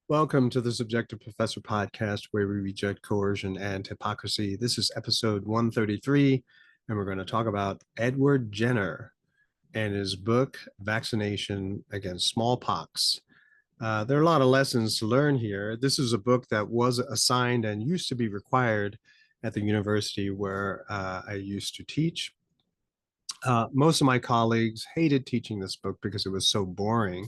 Welcome to the Subjective Professor podcast, where we reject coercion and hypocrisy. This is episode 133, and we're going to talk about Edward Jenner and his book, Vaccination Against Smallpox. There are a lot of lessons to learn here. This is a book that was assigned and used to be required at the university where I used to teach. Most of my colleagues hated teaching this book because it was so boring.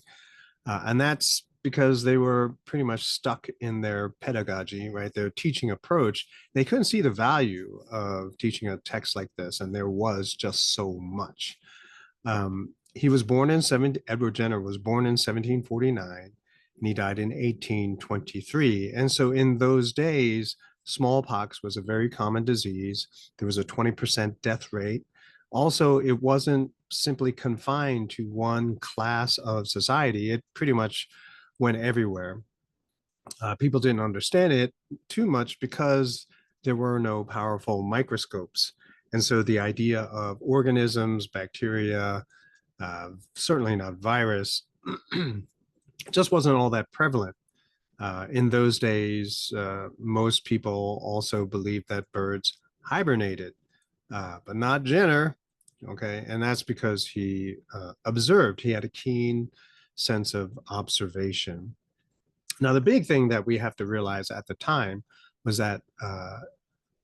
And that's because they were pretty much stuck in their pedagogy, right? Their teaching approach. They couldn't see the value of teaching a text like this, and there was just so much. Edward Jenner was born in 1749, and he died in 1823. And so in those days, smallpox was a very common disease. There was a 20% death rate. Also, it wasn't simply confined to one class of society. It pretty much went everywhere. People didn't understand it too much because there were no powerful microscopes. And so the idea of organisms, bacteria, certainly not virus, just wasn't all that prevalent. In those days, most people also believed that birds hibernated, but not Jenner. Okay, and that's because he observed. He had a keen sense of observation. Now, the big thing that we have to realize at the time was that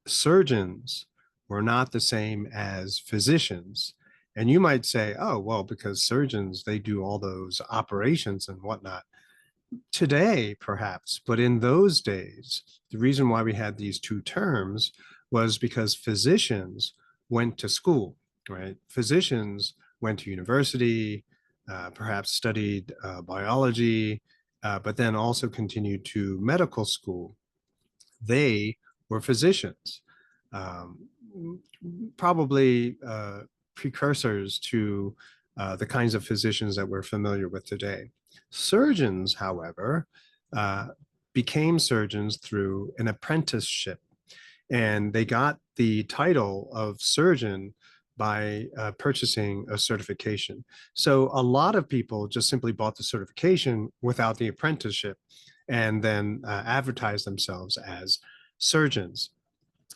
surgeons were not the same as physicians. And you might say, oh, well, because surgeons, they do all those operations and whatnot. Today, perhaps, but in those days, the reason why we had these two terms was because physicians went to school, right? Physicians went to university, perhaps studied biology, but then also continued to medical school. They were physicians, um, probably precursors to the kinds of physicians that we're familiar with today. Surgeons, however, uh, became surgeons through an apprenticeship, and they got the title of surgeon by purchasing a certification. So a lot of people just simply bought the certification without the apprenticeship and then advertised themselves as surgeons.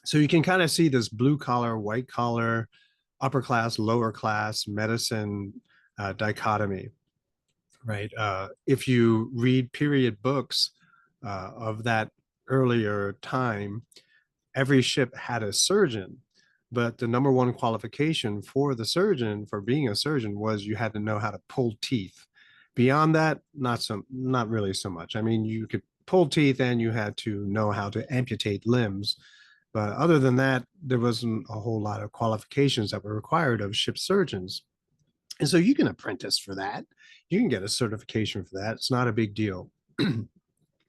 So you can kind of see this blue collar, white collar, upper class, lower class medicine dichotomy, right? If you read period books of that earlier time, every ship had a surgeon, but the number one qualification for the surgeon, for being a surgeon, was you had to know how to pull teeth. Beyond that, not really so much. I mean, you could pull teeth and you had to know how to amputate limbs. But other than that, there wasn't a whole lot of qualifications that were required of ship surgeons. And so you can apprentice for that. You can get a certification for that. It's not a big deal.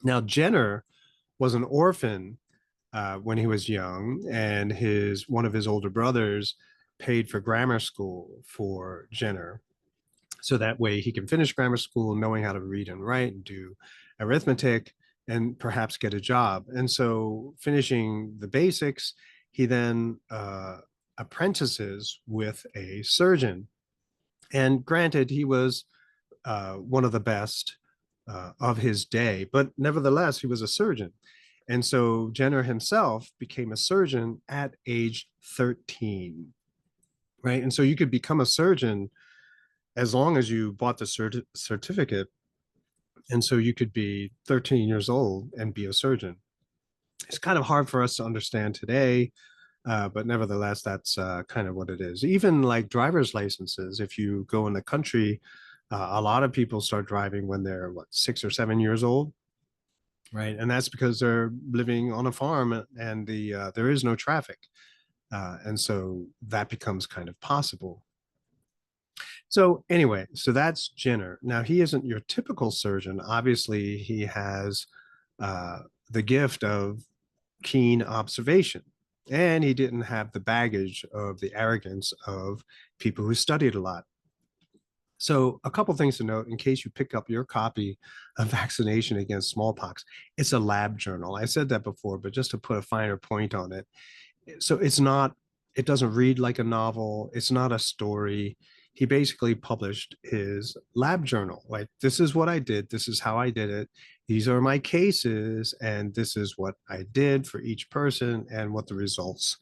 Now, Jenner was an orphan when he was young, and one of his older brothers paid for grammar school for Jenner. So that way he can finish grammar school knowing how to read and write and do arithmetic and perhaps get a job. And so finishing the basics, he then apprentices with a surgeon. And granted, he was one of the best of his day, but nevertheless, he was a surgeon. And so Jenner himself became a surgeon at age 13, right? And so you could become a surgeon as long as you bought the certificate. And so you could be 13 years old and be a surgeon. It's kind of hard for us to understand today, but nevertheless, that's kind of what it is. Even like driver's licenses, if you go in the country, a lot of people start driving when they're, 6 or 7 years old, right? And that's because they're living on a farm and there is no traffic. And so that becomes kind of possible. So anyway, so that's Jenner. Now, he isn't your typical surgeon. Obviously, he has the gift of keen observation, and he didn't have the baggage of the arrogance of people who studied a lot. So a couple things to note in case you pick up your copy of Vaccination Against Smallpox. It's a lab journal. I said that before, but just to put a finer point on it. So it doesn't read like a novel. It's not a story. he basically published his lab journal. Like, this is what I did. This is how I did it. These are my cases, and this is what I did for each person, and what the results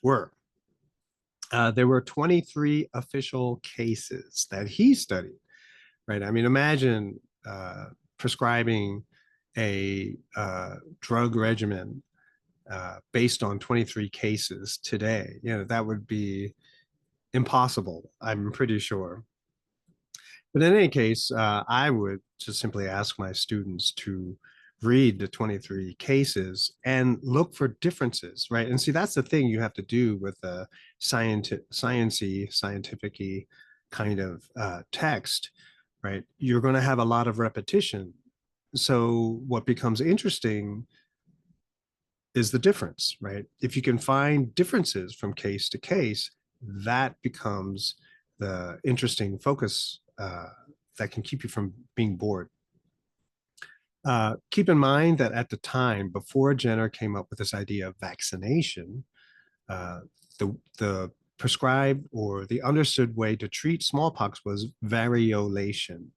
were. There were 23 official cases that he studied. Right. I mean, imagine prescribing a drug regimen based on 23 cases today. That would be impossible, I'm pretty sure. But in any case, I would just simply ask my students to read the 23 cases and look for differences, right? And see, that's the thing you have to do with a scientific kind of text, right? You're going to have a lot of repetition. So what becomes interesting is the difference, right? If you can find differences from case to case, that becomes the interesting focus that can keep you from being bored. Keep in mind that at the time, before Jenner came up with this idea of vaccination, uh, the prescribed or the understood way to treat smallpox was variolation.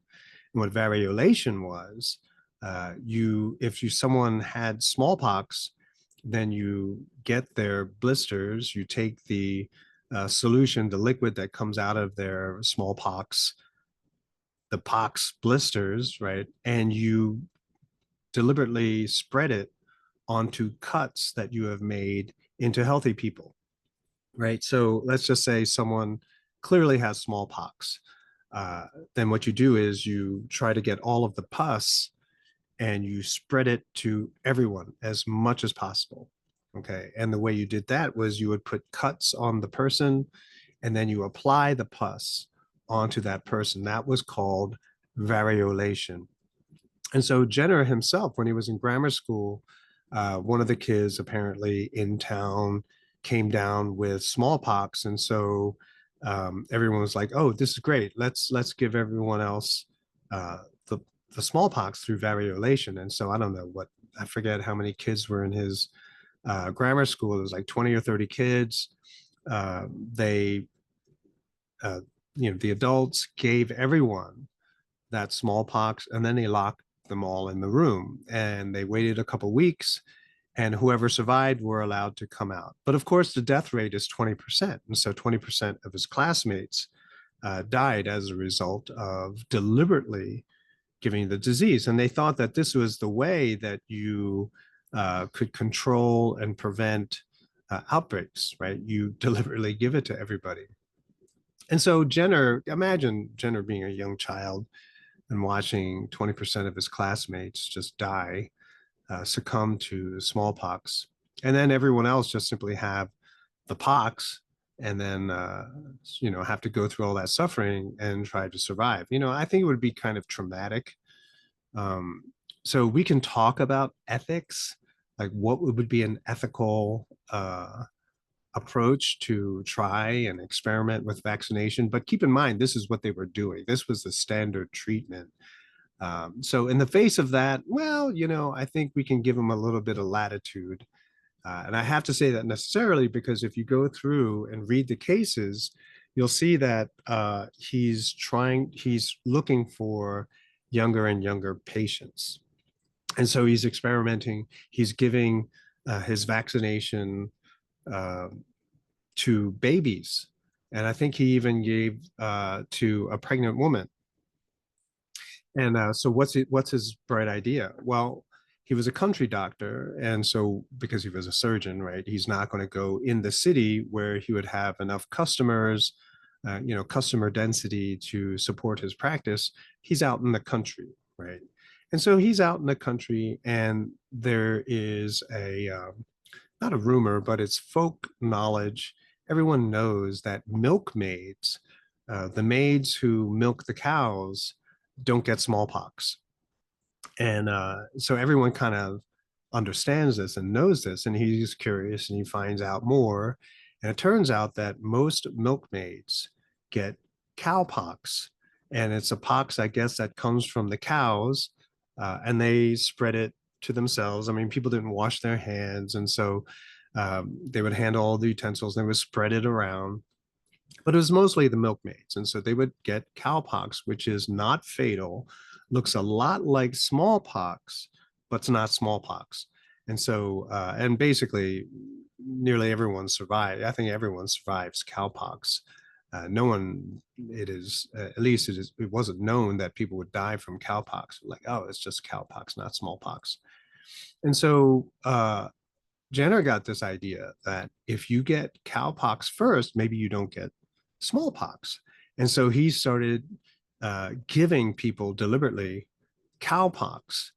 And what variolation was, someone had smallpox, then you get their blisters, you take the solution, the liquid that comes out of their smallpox, the pox blisters, right? And you deliberately spread it onto cuts that you have made into healthy people, right? So let's just say someone clearly has smallpox. Then what you do is you try to get all of the pus and you spread it to everyone as much as possible. Okay. And the way you did that was you would put cuts on the person and then you apply the pus onto that person. That was called variolation. And so Jenner himself, when he was in grammar school, one of the kids apparently in town came down with smallpox, and so everyone was like, "Oh, this is great. Let's give everyone else uh, the the smallpox through variolation." And so I don't know I forget how many kids were in his grammar school. It was like 20 or 30 kids. They, the adults gave everyone that smallpox, and then they locked them all in the room, and they waited a couple weeks, and whoever survived were allowed to come out. But of course, the death rate is 20%, and so 20% of his classmates died as a result of deliberately giving the disease. And they thought that this was the way that you could control and prevent outbreaks, right? You deliberately give it to everybody. And so imagine Jenner being a young child and watching 20% of his classmates just die, succumb to smallpox. And then everyone else just simply have the pox and then, have to go through all that suffering and try to survive. I think it would be kind of traumatic. Um, so we can talk about ethics, like what would be an ethical approach to try and experiment with vaccination. But keep in mind, this is what they were doing. This was the standard treatment. So in the face of that, well, I think we can give them a little bit of latitude. And I have to say that necessarily because if you go through and read the cases, you'll see that he's looking for younger and younger patients. And so he's experimenting, he's giving his vaccination uh, to babies. And I think he even gave to a pregnant woman. And so what's his bright idea? Well, he was a country doctor. And so because he was a surgeon, right, he's not going to go in the city where he would have enough customers, customer density to support his practice. He's out in the country, right? And so he's out in the country and there is not a rumor, but it's folk knowledge. Everyone knows that milkmaids, the maids who milk the cows, don't get smallpox. And so everyone kind of understands this and knows this, and he's curious and he finds out more. And it turns out that most milkmaids get cowpox, and it's a pox, I guess, that comes from the cows, and they spread it to themselves. I mean, people didn't wash their hands, and so they would handle all the utensils and they would spread it around. but it was mostly the milkmaids. And so they would get cowpox, which is not fatal, looks a lot like smallpox, but it's not smallpox. And so, and basically, nearly everyone survived. I think everyone survives cowpox. No one, it is, at least it wasn't known that people would die from cowpox. Like, oh, it's just cowpox, not smallpox. And so, Jenner got this idea that if you get cowpox first, maybe you don't get smallpox. And so he started giving people deliberately cowpox,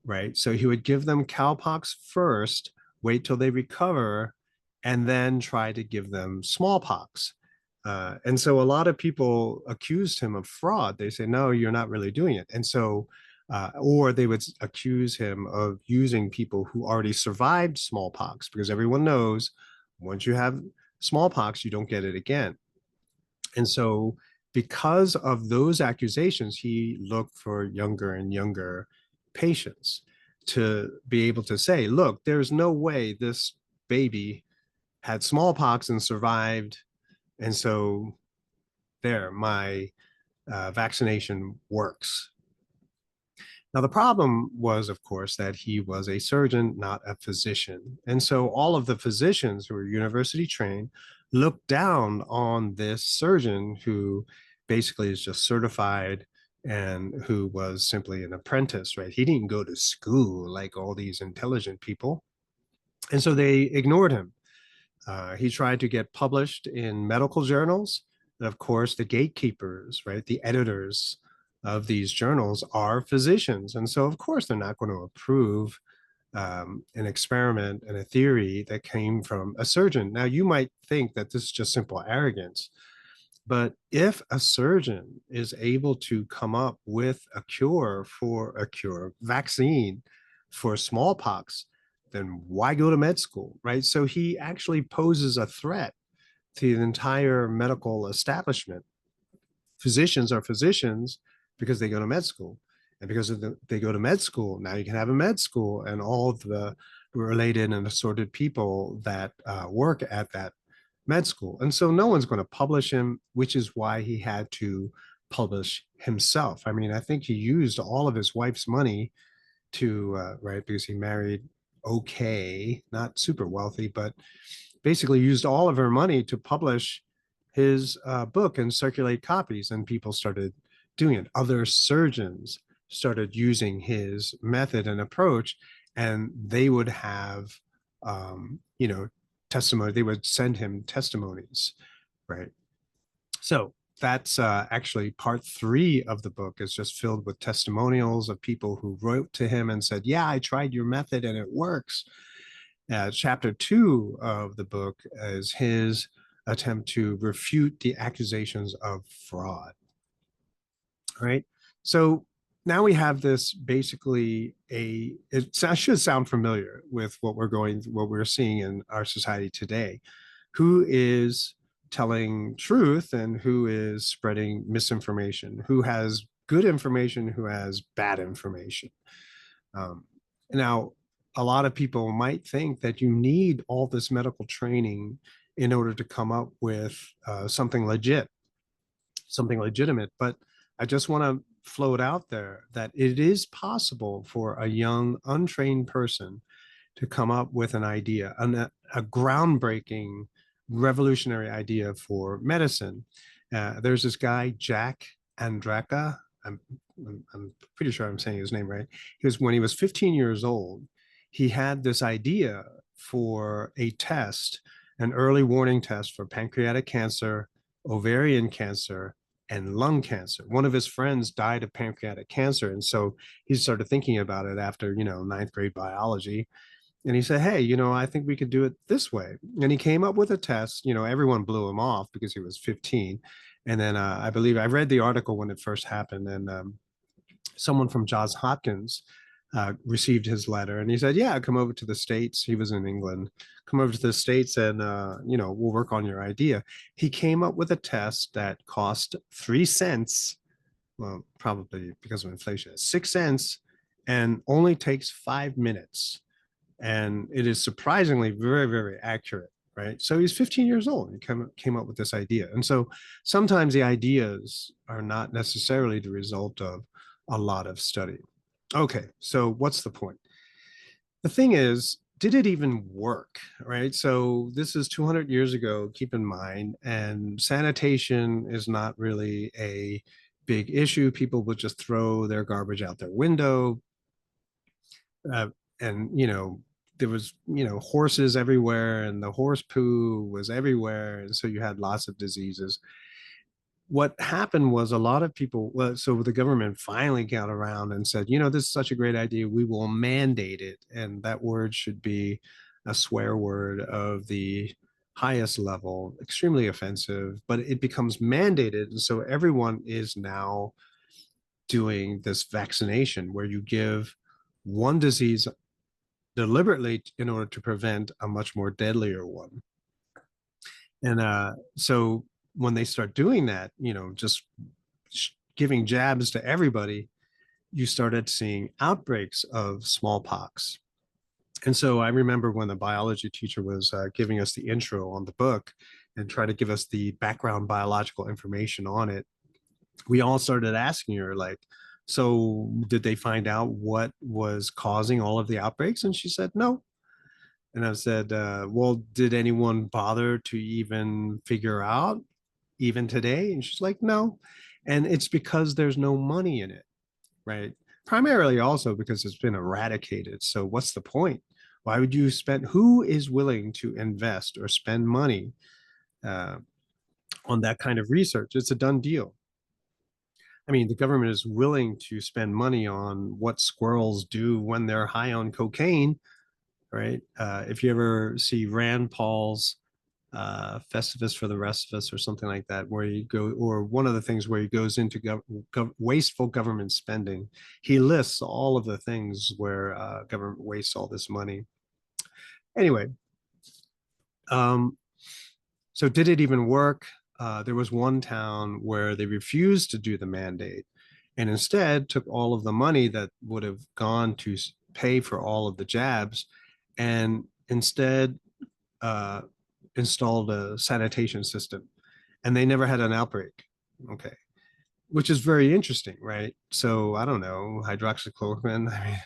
right? So he would give them cowpox first, wait till they recover, and then try to give them smallpox. And so a lot of people accused him of fraud. They say, no, you're not really doing it. And so, or they would accuse him of using people who already survived smallpox, because everyone knows once you have smallpox, you don't get it again. And so, because of those accusations, he looked for younger and younger patients to be able to say, look, there's no way this baby had smallpox and survived. And so, there, my vaccination works. Now, the problem was, of course, that he was a surgeon, not a physician. And so all of the physicians who were university trained looked down on this surgeon who basically is just certified and who was simply an apprentice, right? He didn't go to school like all these intelligent people. And so they ignored him. He tried to get published in medical journals. And of course, the gatekeepers, right, the editors of these journals are physicians. And so, of course, they're not going to approve an experiment and a theory that came from a surgeon. Now, you might think that this is just simple arrogance, but if a surgeon is able to come up with a cure, vaccine for smallpox, then why go to med school, right? So he actually poses a threat to the entire medical establishment. Physicians are physicians because they go to med school. And because they go to med school, now you can have a med school and all of the related and assorted people that work at that med school. And so no one's going to publish him, which is why he had to publish himself. I mean, I think he used all of his wife's money to, right, because he married okay, not super wealthy, but basically used all of her money to publish his book and circulate copies. And people started doing it. Other surgeons started using his method and approach, and they would have, you know, testimony. They would send him testimonies, right? So that's actually part 3 of the book is just filled with testimonials of people who wrote to him and said, yeah, I tried your method and it works. Chapter 2 of the book is his attempt to refute the accusations of fraud. Right. So now we have this basically it should sound familiar with what we're seeing in our society today. Who is telling truth and who is spreading misinformation? Who has good information? Who has bad information? Um, Now, a lot of people might think that you need all this medical training in order to come up with something legit, something legitimate. But I just want to float out there that it is possible for a young, untrained person to come up with an idea, a groundbreaking, revolutionary idea for medicine. There's this guy, Jack Andraka. I'm pretty sure I'm saying his name right. When he was 15 years old, he had this idea for a test, an early warning test for pancreatic cancer, ovarian cancer, and lung cancer. One of his friends died of pancreatic cancer. And so he started thinking about it after, ninth grade biology. And he said, hey, I think we could do it this way. And he came up with a test. Everyone blew him off because he was 15. And then I believe I read the article when it first happened. And someone from Johns Hopkins received his letter and he said, yeah, come over to the States. He was in England. Come over to the States and, we'll work on your idea. He came up with a test that cost 3 cents. Well, probably because of inflation, 6 cents and only takes 5 minutes. And it is surprisingly very, very accurate. right? So he's 15 years old. He came up with this idea. And so sometimes the ideas are not necessarily the result of a lot of study. Okay, so what's the point? The thing is, did it even work, right? So this is 200 years ago, keep in mind, and sanitation is not really a big issue. People would just throw their garbage out their window. Uh, and, there was, horses everywhere, and the horse poo was everywhere. And so you had lots of diseases. What happened was a lot of people, well, so the government finally got around and said, this is such a great idea, we will mandate it. And that word should be a swear word of the highest level, extremely offensive, but it becomes mandated. And so everyone is now doing this vaccination where you give one disease deliberately in order to prevent a much more deadlier one. And so when they start doing that, just giving jabs to everybody, you started seeing outbreaks of smallpox. And so I remember when the biology teacher was giving us the intro on the book and try to give us the background biological information on it, we all started asking her, like, so did they find out what was causing all of the outbreaks? And she said, no. And I said, well, did anyone bother to even figure out even today? And she's like, no. And it's because there's no money in it, right? Primarily also because it's been eradicated. So what's the point? Why would you spend? Who is willing to invest or spend money uh, on that kind of research? It's a done deal. I mean, the government is willing to spend money on what squirrels do when they're high on cocaine, right? If you ever see Rand Paul's Festivus for the Rest of Us or something like that, where you go, or one of the things where he goes into wasteful government spending, he lists all of the things where government wastes all this money. Anyway, um, so did it even work? There was one town where they refused to do the mandate and instead took all of the money that would have gone to pay for all of the jabs and instead uh, installed a sanitation system, and they never had an outbreak. Okay, which is very interesting, right? So I don't know, hydroxychloroquine. I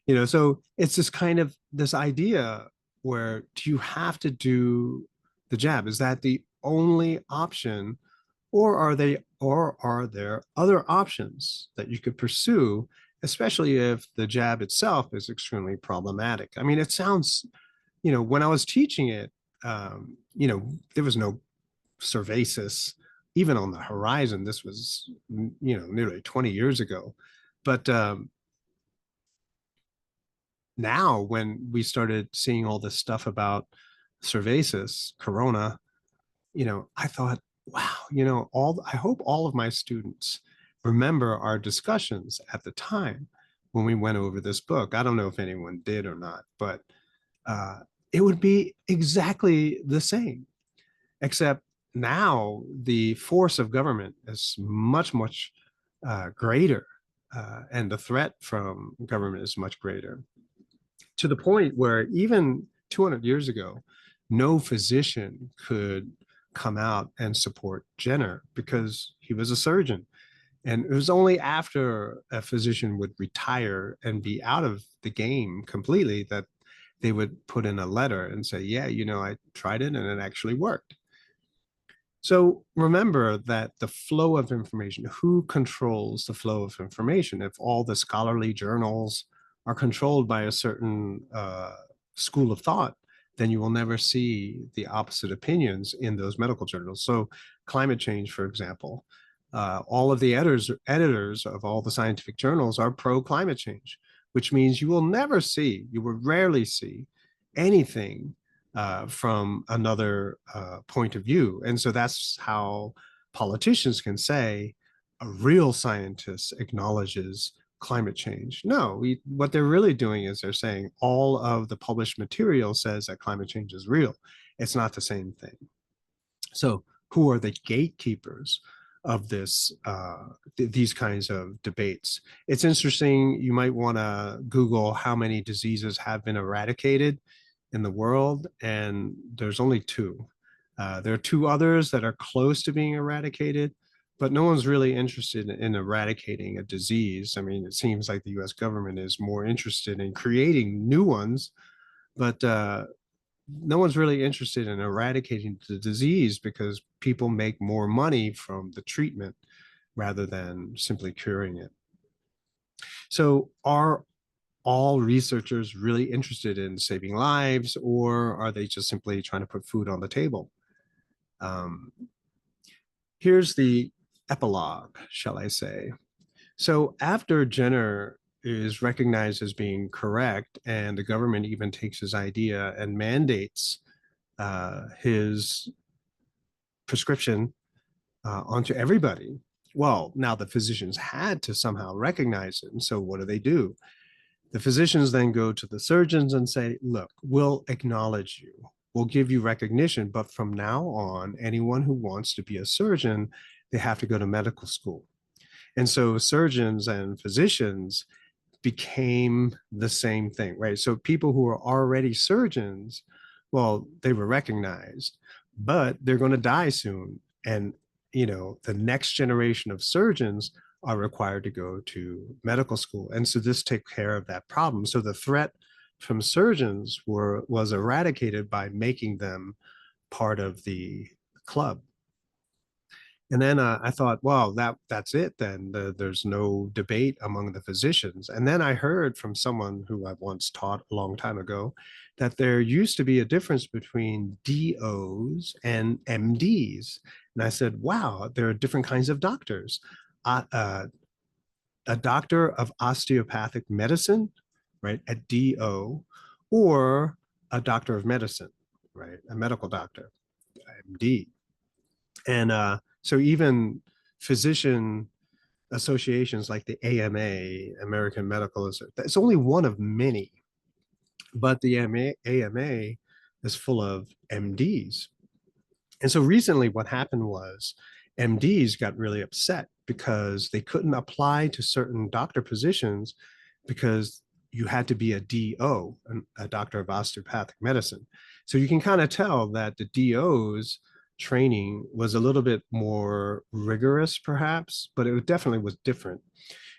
mean, so it's this kind of this idea where do you have to do the jab? Is that the only option, or are there other options that you could pursue, especially if the jab itself is extremely problematic? I mean, it sounds, when I was teaching it, there was no cervasis even on the horizon. This was, nearly 20 years ago. But now when we started seeing all this stuff about cervasis, corona, I thought, wow, I hope all of my students remember our discussions at the time when we went over this book. I don't know if anyone did or not, but uh, it would be exactly the same, except now the force of government is much, much greater, and the threat from government is much greater, to the point where even 200 years ago, no physician could come out and support Jenner because he was a surgeon. And it was only after a physician would retire and be out of the game completely that they would put in a letter and say, yeah, I tried it and it actually worked. So remember that the flow of information, who controls the flow of information? If all the scholarly journals are controlled by a certain school of thought, then you will never see the opposite opinions in those medical journals. So climate change, for example, all of the editors of all the scientific journals are pro climate change, which means you will rarely see anything from another point of view. And so that's how politicians can say a real scientist acknowledges climate change. No, what they're really doing is they're saying all of the published material says that climate change is real. It's not the same thing. So who are the gatekeepers of these kinds of debates? It's interesting. You might want to Google how many diseases have been eradicated. in the world, and there's only two. There are two others that are close to being eradicated, but no one's really interested in eradicating a disease. I mean, it seems like the US government is more interested in creating new ones, but no one's really interested in eradicating the disease because people make more money from the treatment rather than simply curing it. So, are all researchers really interested in saving lives, or are they just simply trying to put food on the table? Um, Here's the epilogue, shall I say. So, after Jenner is recognized as being correct, and the government even takes his idea and mandates his prescription onto everybody. Well, now the physicians had to somehow recognize it. And so what do? The physicians then go to the surgeons and say, look, we'll acknowledge you. We'll give you recognition. But from now on, anyone who wants to be a surgeon, they have to go to medical school. And so surgeons and physicians became the same thing, right? So people who are already surgeons, well, they were recognized, but they're going to die soon. And, the next generation of surgeons are required to go to medical school. And so this takes care of that problem. So the threat from surgeons was eradicated by making them part of the club. And then I thought, well, that's it. Then there's no debate among the physicians. And then I heard from someone who I once taught a long time ago that there used to be a difference between DOs and MDs. And I said, wow, there are different kinds of doctors. Uh, uh, a doctor of osteopathic medicine, right, a DO, or a doctor of medicine, right, a medical doctor, MD. And so even physician associations like the AMA, American Medical Association, it's only one of many, but the AMA is full of MDs. And so recently what happened was MDs got really upset because they couldn't apply to certain doctor positions because you had to be a DO, a doctor of osteopathic medicine. So you can kind of tell that the DOs training was a little bit more rigorous, perhaps, but it definitely was different.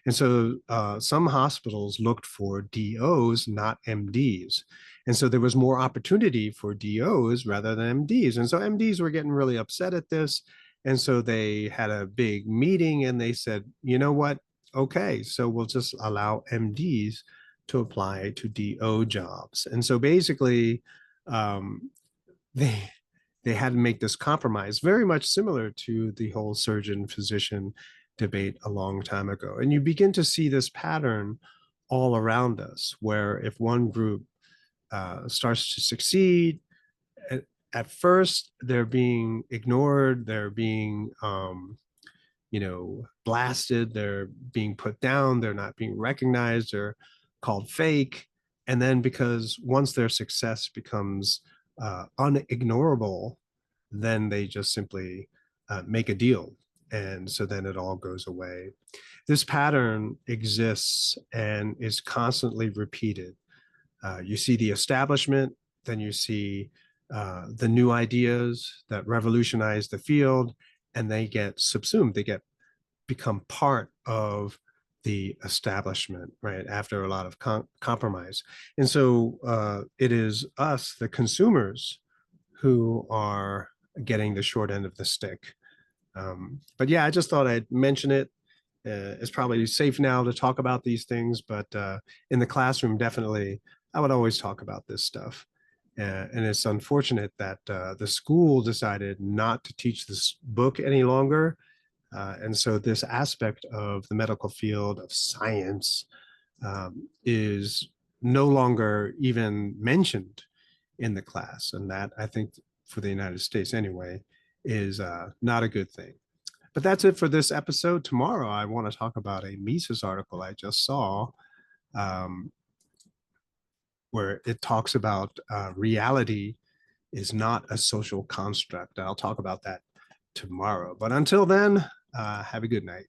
And so some hospitals looked for DOs, not MDs. And so there was more opportunity for DOs rather than MDs. And so MDs were getting really upset at this. And so they had a big meeting and they said, you know what? Okay, so we'll just allow MDs to apply to DO jobs. And so basically, um, they they had to make this compromise, very much similar to the whole surgeon physician debate a long time ago. And you begin to see this pattern all around us, where if one group starts to succeed, at first they're being ignored, they're being blasted, they're being put down, they're not being recognized, they're called fake. And then because once their success becomes unignorable, then they just simply make a deal. And so then it all goes away. This pattern exists and is constantly repeated. You see the establishment, then you see the new ideas that revolutionize the field, and they get subsumed. They become part of the establishment, right? After a lot of compromise. And so it is us, the consumers, who are getting the short end of the stick. But yeah, I just thought I'd mention it. It's probably safe now to talk about these things, but in the classroom, definitely, I would always talk about this stuff. And it's unfortunate that the school decided not to teach this book any longer. And so this aspect of the medical field of science is no longer even mentioned in the class. And that, I think, for the United States anyway, is not a good thing. But that's it for this episode. Tomorrow, I want to talk about a Mises article I just saw um, where it talks about reality is not a social construct. I'll talk about that tomorrow. But until then, have a good night.